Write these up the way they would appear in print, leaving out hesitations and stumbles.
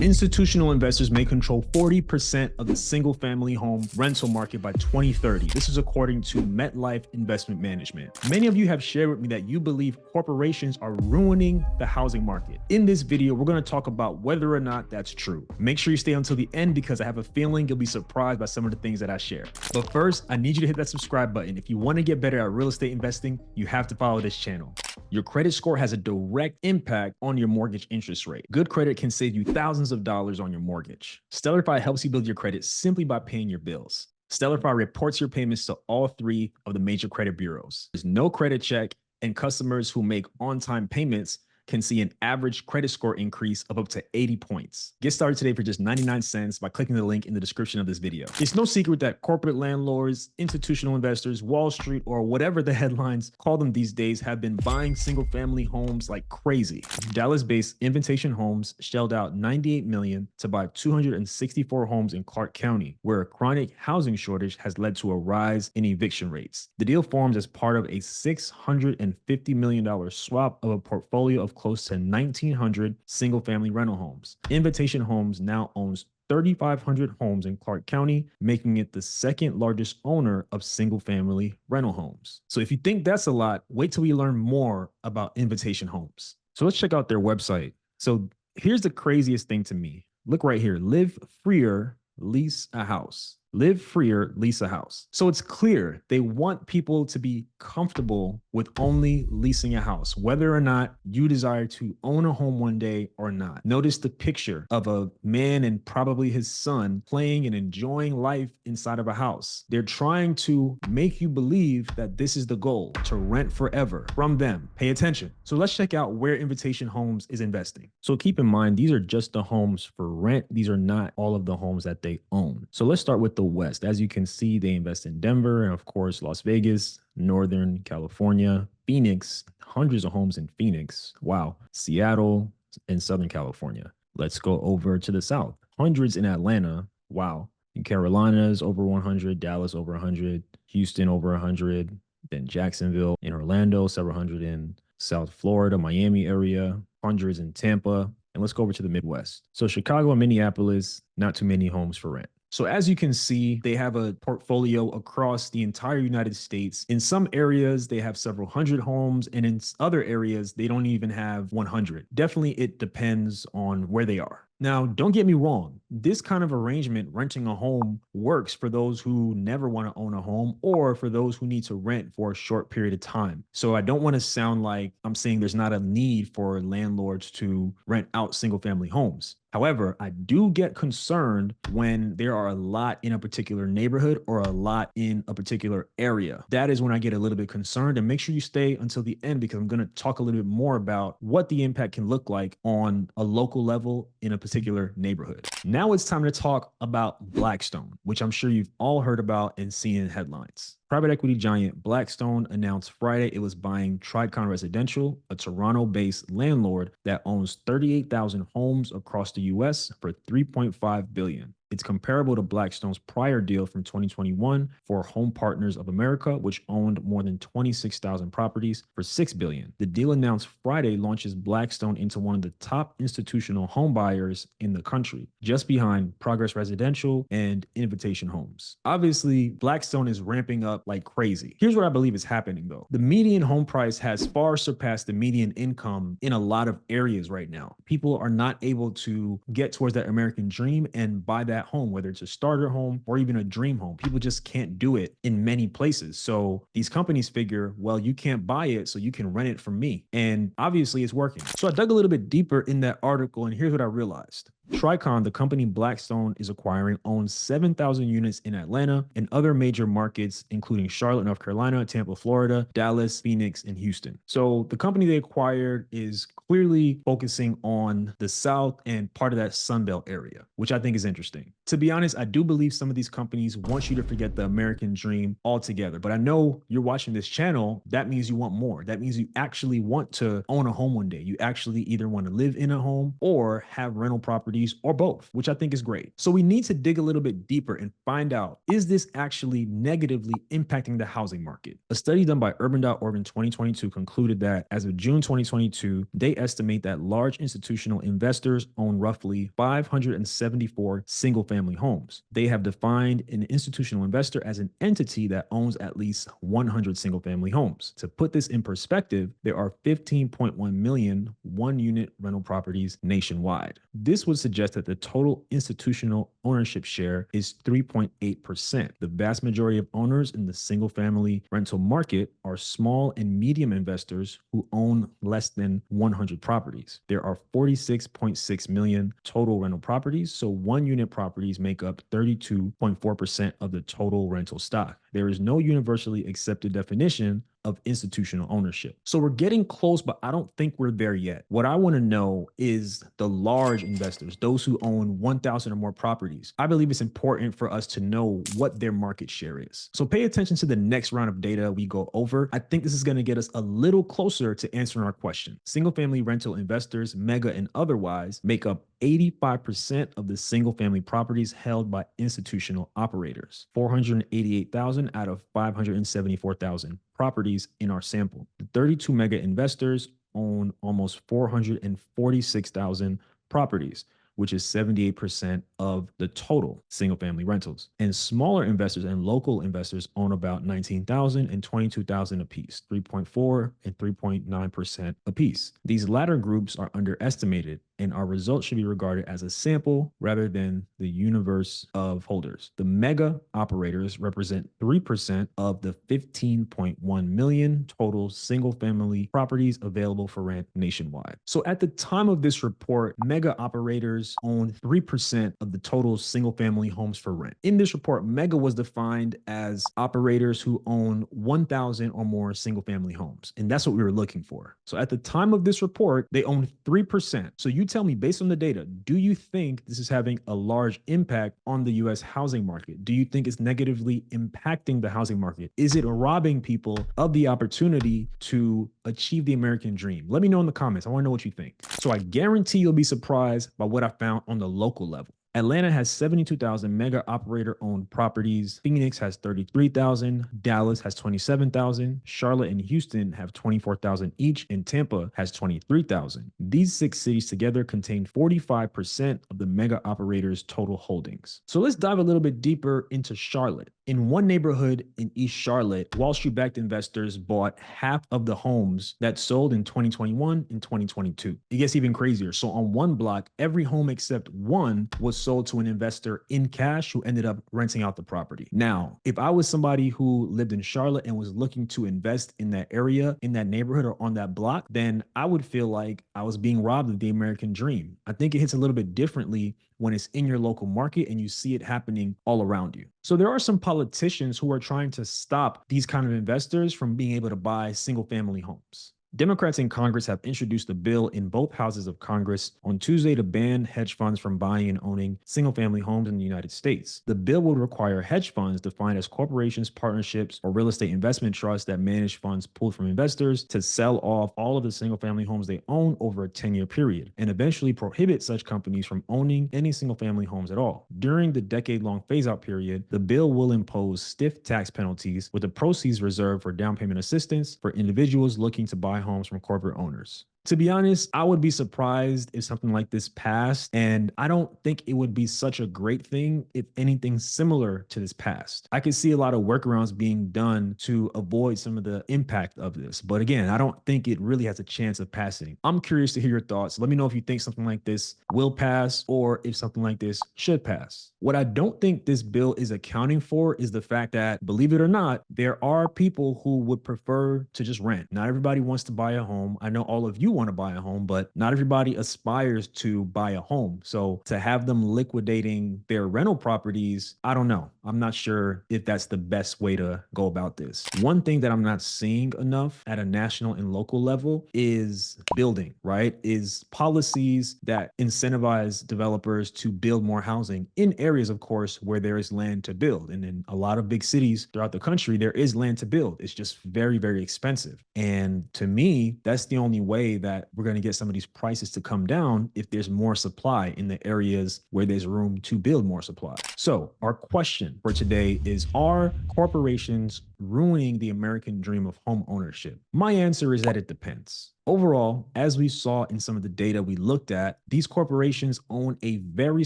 Institutional investors may control 40% of the single-family home rental market by 2030. This is according to MetLife Investment Management. Many of you have shared with me that you believe corporations are ruining the housing market. In this video, we're going to talk about whether or not that's true. Make sure you stay until the end because I have a feeling you'll be surprised by some of the things that I share. But first, I need you to hit that subscribe button. If you want to get better at real estate investing, you have to follow this channel. Your credit score has a direct impact on your mortgage interest rate. Good credit can save you thousands of dollars on your mortgage. StellarFi helps you build your credit simply by paying your bills. StellarFi reports your payments to all three of the major credit bureaus. There's no credit check, and customers who make on-time payments can see an average credit score increase of up to 80 points. Get started today for just 99 cents by clicking the link in the description of this video. It's no secret that corporate landlords, institutional investors, Wall Street, or whatever the headlines call them these days have been buying single-family homes like crazy. Dallas-based Invitation Homes shelled out $98 million to buy 264 homes in Clark County, where a chronic housing shortage has led to a rise in eviction rates. The deal forms as part of a $650 million swap of a portfolio of close to 1,900 single-family rental homes. Invitation Homes now owns 3,500 homes in Clark County, making it the second largest owner of single-family rental homes. So if you think that's a lot, wait till we learn more about Invitation Homes. So let's check out their website. So here's the craziest thing to me. Look right here. Live freer, lease a house. Live freer, lease a house. So it's clear they want people to be comfortable with only leasing a house, whether or not you desire to own a home one day or not. Notice the picture of a man and probably his son playing and enjoying life inside of a house. They're trying to make you believe that this is the goal, to rent forever from them. Pay attention. So let's check out where Invitation Homes is investing. So keep in mind, these are just the homes for rent. These are not all of the homes that they own. So let's start with the West. As you can see, they invest in Denver and of course, Las Vegas, Northern California, Phoenix, hundreds of homes in Phoenix. Wow. Seattle and Southern California. Let's go over to the South. Hundreds in Atlanta. Wow. In Carolinas, over 100, Dallas, over 100, Houston, over 100, then Jacksonville, in Orlando, several hundred in South Florida, Miami area, hundreds in Tampa. And let's go over to the Midwest. So Chicago and Minneapolis, not too many homes for rent. So as you can see, they have a portfolio across the entire United States. In some areas, they have several hundred homes, and in other areas, they don't even have 100. Definitely, it depends on where they are. Now, don't get me wrong. This kind of arrangement, renting a home, works for those who never want to own a home or for those who need to rent for a short period of time. So I don't want to sound like I'm saying there's not a need for landlords to rent out single-family homes. However, I do get concerned when there are a lot in a particular neighborhood or a lot in a particular area. That is when I get a little bit concerned, and make sure you stay until the end because I'm going to talk a little bit more about what the impact can look like on a local level in a particular neighborhood. Now it's time to talk about Blackstone, which I'm sure you've all heard about and seen in headlines. Private equity giant Blackstone announced Friday it was buying Tricon Residential, a Toronto-based landlord that owns 38,000 homes across the US for $3.5 billion. It's comparable to Blackstone's prior deal from 2021 for Home Partners of America, which owned more than 26,000 properties for $6 billion. The deal announced Friday launches Blackstone into one of the top institutional home buyers in the country, just behind Progress Residential and Invitation Homes. Obviously, Blackstone is ramping up like crazy. Here's what I believe is happening though. The median home price has far surpassed the median income in a lot of areas right now. People are not able to get towards that American dream and buy that home, whether it's a starter home or even a dream home. People just can't do it in many places. So these companies figure, well, you can't buy it, so you can rent it from me. And obviously it's working. So I dug a little bit deeper in that article, and here's what I realized. Tricon, the company Blackstone is acquiring, owns 7,000 units in Atlanta and other major markets, including Charlotte, North Carolina, Tampa, Florida, Dallas, Phoenix, and Houston. So the company they acquired is clearly focusing on the South and part of that Sunbelt area, which I think is interesting. To be honest, I do believe some of these companies want you to forget the American dream altogether. But I know you're watching this channel. That means you want more. That means you actually want to own a home one day. You actually either want to live in a home or have rental properties properties, or both, which I think is great. So we need to dig a little bit deeper and find out, is this actually negatively impacting the housing market? A study done by urban.org in 2022 concluded that as of June 2022, they estimate that large institutional investors own roughly 574 single-family homes. They have defined an institutional investor as an entity that owns at least 100 single-family homes. To put this in perspective, there are 15.1 million one-unit rental properties nationwide. This would suggest that the total institutional ownership share is 3.8%. The vast majority of owners in the single-family rental market are small and medium investors who own less than 100 properties. There are 46.6 million total rental properties, so one-unit properties make up 32.4% of the total rental stock. There is no universally accepted definition of institutional ownership. So we're getting close, but I don't think we're there yet. What I want to know is the large investors, those who own 1,000 or more properties. I believe it's important for us to know what their market share is. So pay attention to the next round of data we go over. I think this is going to get us a little closer to answering our question. Single-family rental investors, mega and otherwise, make up 85% of the single-family properties held by institutional operators, 488,000 out of 574,000 properties in our sample. The 32 mega investors own almost 446,000 properties, which is 78% of the total single-family rentals. And smaller investors and local investors own about 19,000 and 22,000 apiece, 3.4 and 3.9% apiece. These latter groups are underestimated, and our results should be regarded as a sample rather than the universe of holders. The mega operators represent 3% of the 15.1 million total single-family properties available for rent nationwide. So at the time of this report, mega operators own 3% of the total single-family homes for rent. In this report, mega was defined as operators who own 1,000 or more single-family homes, and that's what we were looking for. So at the time of this report, they own 3%. So you tell me, based on the data, do you think this is having a large impact on the US housing market? Do you think it's negatively impacting the housing market? Is it robbing people of the opportunity to achieve the American dream? Let me know in the comments. I want to know what you think. So I guarantee you'll be surprised by what I found on the local level. Atlanta has 72,000 mega operator owned properties. Phoenix has 33,000. Dallas has 27,000. Charlotte and Houston have 24,000 each, and Tampa has 23,000. These 6 cities together contain 45% of the mega operators' total holdings. So let's dive a little bit deeper into Charlotte. In one neighborhood in East Charlotte, Wall Street-backed investors bought half of the homes that sold in 2021 and 2022. It gets even crazier. So on one block, every home except one was sold to an investor in cash who ended up renting out the property. Now, if I was somebody who lived in Charlotte and was looking to invest in that area, in that neighborhood, or on that block, then I would feel like I was being robbed of the American dream. I think it hits a little bit differently when it's in your local market and you see it happening all around you. So there are some politicians who are trying to stop these kind of investors from being able to buy single-family homes. Democrats in Congress have introduced a bill in both houses of Congress on Tuesday to ban hedge funds from buying and owning single-family homes in the United States. The bill would require hedge funds defined as corporations, partnerships, or real estate investment trusts that manage funds pulled from investors to sell off all of the single-family homes they own over a 10-year period, and eventually prohibit such companies from owning any single-family homes at all. During the decade-long phase-out period, the bill will impose stiff tax penalties, with the proceeds reserved for down payment assistance for individuals looking to buy homes from corporate owners. To be honest, I would be surprised if something like this passed, and I don't think it would be such a great thing if anything similar to this passed. I could see a lot of workarounds being done to avoid some of the impact of this, but again, I don't think it really has a chance of passing. I'm curious to hear your thoughts. Let me know if you think something like this will pass or if something like this should pass. What I don't think this bill is accounting for is the fact that, believe it or not, there are people who would prefer to just rent. Not everybody wants to buy a home. I know all of you want to buy a home, but not everybody aspires to buy a home. So to have them liquidating their rental properties, I don't know. I'm not sure if that's the best way to go about this. One thing that I'm not seeing enough at a national and local level is building, right? Is policies that incentivize developers to build more housing in areas, of course, where there is land to build. And in a lot of big cities throughout the country, there is land to build. It's just very, very expensive. And to me, that's the only way that we're going to get some of these prices to come down if there's more supply in the areas where there's room to build more supply. So our question for today is, are corporations ruining the American dream of home ownership? My answer is that it depends. Overall, as we saw in some of the data we looked at, these corporations own a very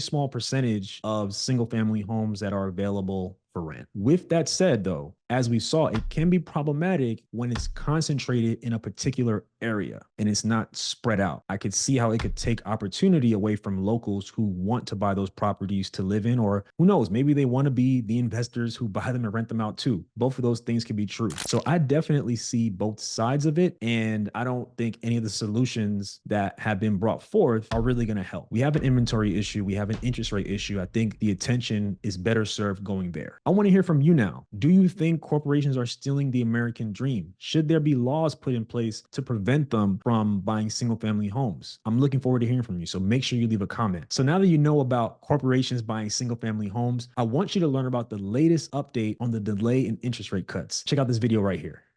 small percentage of single family homes that are available for rent. With that said, though, as we saw, it can be problematic when it's concentrated in a particular area and it's not spread out. I could see how it could take opportunity away from locals who want to buy those properties to live in, or who knows, maybe they want to be the investors who buy them and rent them out too. Both of those things can be true. So I definitely see both sides of it, and I don't think any of the solutions that have been brought forth are really going to help. We have an inventory issue, we have an interest rate issue. I think the attention is better served going there. I want to hear from you now. Do you think corporations are stealing the American dream? Should there be laws put in place to prevent them from buying single family homes? I'm looking forward to hearing from you, so make sure you leave a comment. So now that you know about corporations buying single family homes, I want you to learn about the latest update on the delay in interest rate cuts. Check out this video right here.